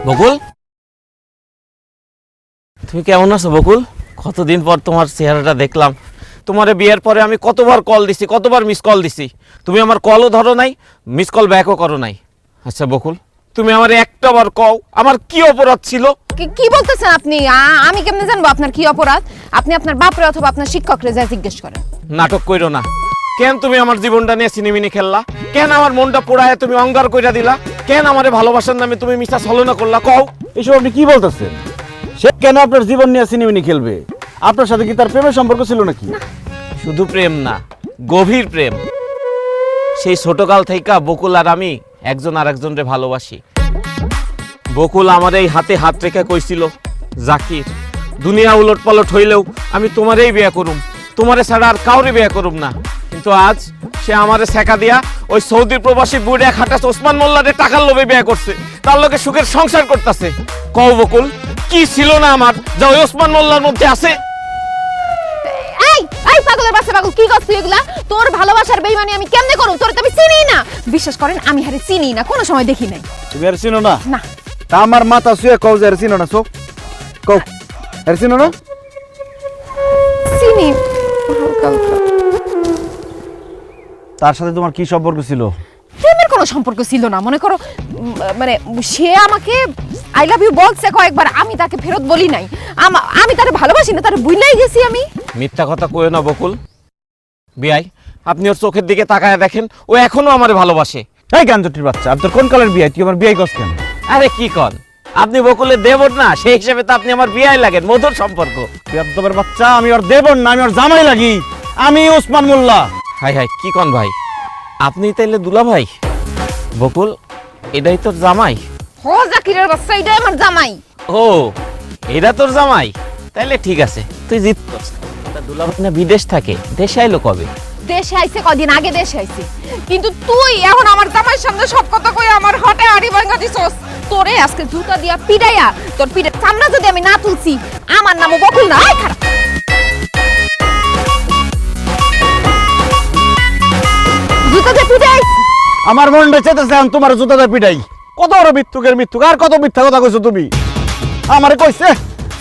বকুল, তুমি কেমন আছো বকুল? কতদিন পর তোমার চেহারাটা দেখলাম। তোমার বিয়ের পরে আমি কতবার কল দিছি, কতবার মিস কল দিছি, তুমি আমার কলও ধরো নাই, মিস কল ব্যাকও করো নাই। আচ্ছা বকুল, তুমি আমার একটা বার কও আমার কি অপরাধ ছিল? কি বলতেছেন আপনি? আমি কেমনে জানবো আপনার কি অপরাধ? আপনি আপনার বাপরে অথবা আপনার শিক্ষকরে যা জিজ্ঞেস করেন। নাটক কইরো না। কেন তুমি আমার জীবনটা নিয়ে সিনেমিনি খেললা? কেন আমার মনটা পোড়ায় তুমি অঙ্গার কইরা দিলা? কেন আমারে ভালোবাসার নামে তুমি মিথ্যা ছলনা করলা? কও। এসব আপনি কি বলতেছেন? সে কেন আপনার জীবন নিয়ে সিনেমিনি খেলবে? আপনার সাথে কি তার প্রেমের সম্পর্ক ছিল নাকি? শুধু প্রেম না, গভীর প্রেম। সেই ছোটকাল থেকে বকুল আর আমি একজন আর একজনরে ভালোবাসি। বকুল আমার এই হাতে হাত রেখে কইছিল, জাকির, দুনিয়া উলট পালট হইলেও আমি তোমারেই বিয়ে করুম, তোমারে ছাড়া আর কাউরে বিয়ে করুম না। কিন্তু আজ সে আমারে সেকা দিয়া ওই সৌদি প্রবাসী বুড়ে খাটাস ওসমান মোল্লারে টাকার লোভে বিয়ে করছে, তার লোকে সুখের সংসার করতেছে। কও বকুল, কি ছিল না আমার যা ওই ওসমান মোল্লার মধ্যে আছে? এই পাগলের বাচ্চা পাগল, কি করছিস এগুলা? তোর ভালোবাসার বেইমানি আমি কেমনে করব? তোর তো আমি চিনি না। বিশ্বাস করেন আমি হারে চিনি না, কোনো সময় দেখি নাই। তুমি আর চিনো না? না। তা আমার মাথা শুয়ে কও যে আর চিনো না? সো কও, আর চিনো না? চিনি হালকা হালকা। তার সাথে তোমার কি সম্পর্ক ছিল? প্রেমের কোনো সম্পর্ক ছিল না। মনে করো মানে সে আমাকে আই লাভ ইউ বলছে কয়েকবার, আমি তাকে ফেরত বলি নাই। আমি তারে ভালোবাসি না, তারে ভুলাই গেছি আমি। মিথ্যা কথা কইও না বকুল। বিয়াই, আপনি ওর চোখের দিকে তাকায় দেখেন, ও এখনো আমারে ভালোবাসে। এই গাঞ্জটির বাচ্চা, আর তোর কোন কালের বিয়ে? তুই আমার বিয়ে করছ কেন? আরে কি কন, আপনি বকুলের দেবর না, সেই হিসেবে তো আপনি আমার বিয়াই লাগেন, মধুর সম্পর্ক। তুই তোর বাচ্চা, আমি ওর দেবর না, আমি ওর জামাই লাগি। আমি ওসমান মোল্লা। হাই হাই, কি কন ভাই, আপনি তাইলে দুলা ভাই? বকুল, এটাই তোর জামাই? হো জাকিরের বাচ্চা, এটাই আমার জামাই। ও, এটা তোর জামাই? তাইলে ঠিক আছে, তুই জিতছস। তা দুলা ভাই না বিদেশ থাকে, দেশে আইলো কবে? দেশে আইছে কদিন আগে দেশে আইছে, কিন্তু তুই এখন আমার জামাইয়ের সামনে সব কথা কই আমার হটে আড়ি ভাঙা দিছস। তোরে আজকে জুতা দিয়া পিড়াইয়া তোর পিঠের চামড়া যদি আমি না তুলছি, আমার নামও বকুল না। আয় খারাপ জুতা দিয়ে পিড়াই। আমার মনটা চেতেছে এখন তোমার জুতাটা পিটাই। কত বড় মিথ্যুকের মিথ্যুক, আর কত মিথ্যা কথা কইছো তুমি। আমারে কইছে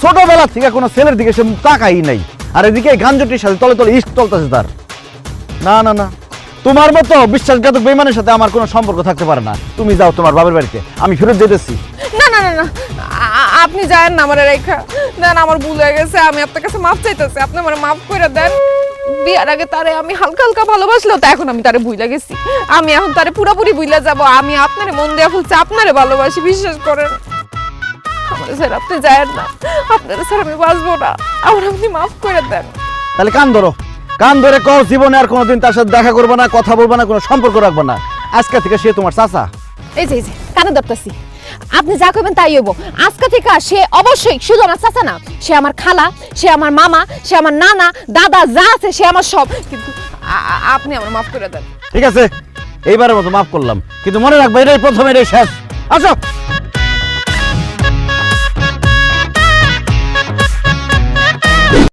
ছোটবেলা থেকে কোনো ছেলের দিকে সে তাকাই নাই, আর এদিকে গাঞ্জটির সাথে তলে তলে ইস্ক চলতেছে তার। না না না, তোমার মতো বিশ্বাসঘাতক বেঈমানের সাথে আমার কোনো সম্পর্ক থাকতে পারে না। তুমি যাও তোমার বাবার বাড়িতে, আমি ফেরত যেতেছি। না না না না, আপনি যায়েন না, আমার রেখা দেন, আমার ভুল হয়ে গেছে, আমি আপনার কাছে মাফ চাইতেছি, আপনি আমার মাফ করে দেন। বিয়ার আগে তারে আমি হালকা হালকা ভালোবাসলেও তা এখন আমি তারে ভুলে গেছি। আমি এখন তারে পুরোপুরি ভুলে যাব। আমি আপনারে মন দেয়া ফুলছি, আপনারে ভালোবাসি, বিশ্বাস করেন। আমার স্যার আপনি যায়েন না, আপনার স্যার আমি বাঁচবো না, আমার আপনি মাফ করে দেন। তাহলে কান ধরো, কান ধরে কও জীবনে আর কোনোদিন তার সাথে দেখা করবে না, কথা বলবে না, কোনো সম্পর্ক রাখবে না। আজকে থেকে সে তোমার চাচা। এই যে কানে ধরতেছি, আপনি যা করবেন তাই হইব। আজকে থেকে সে অবশ্যই শুধু আমার চাচা না, সে আমার খালা, সে আমার মামা, সে আমার নানা, দাদা, যা আছে সে আমার সব। কিন্তু আপনি আমার মাফ করে দেন। ঠিক আছে, এইবারের মতো মাফ করলাম, কিন্তু মনে রাখবে এটাই প্রথম, এটাই শেষ। আসো।